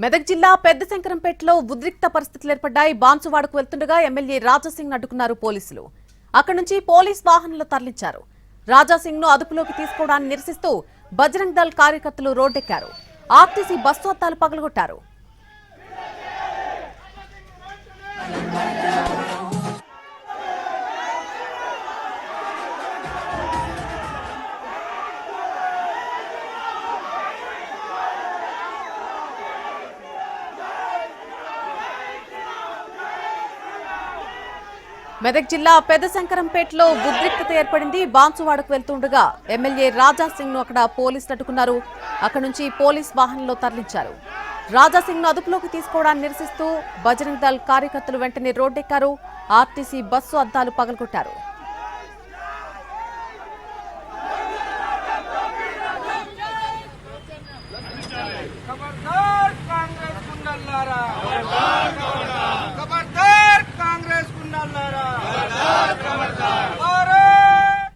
మెదక్ జిల్లా పెద్దశంకరంపేటలో ఉద్రిక్త పరిస్థితులు ఏర్పడ్డాయి. బాన్సువాడకు వెళ్తుండగా ఎమ్మెల్యే రాజాసింగ్ అడ్డుకున్నారు పోలీసులు. అక్కడి నుంచి పోలీస్ వాహనంలో తరలించారు. రాజాసింగ్ ను అదుపులోకి తీసుకోవడాన్ని నిరసిస్తూ బజరంగ్ దళ్ కార్యకర్తలు రోడ్డెక్కారు. ఆర్టీసీ బస్సు అద్దాలు పగలగొట్టారు. మెదక్ జిల్లా పెద్దశంకరంపేటలో ఉద్రిక్తత ఏర్పడింది. బాన్సువాడకు వెళ్తుండగా ఎమ్మెల్యే రాజాసింగ్ ను అక్కడ పోలీసులు అడ్డుకున్నారు. అక్కడి నుంచి పోలీస్ వాహనంలో తరలించారు. రాజాసింగ్ ను అదుపులోకి తీసుకోవడాన్ని నిరసిస్తూ బజరంగ్ దళ్ కార్యకర్తలు వెంటనే రోడ్డెక్కారు. ఆర్టీసీ బస్సు అద్దాలు పగలగొట్టారు.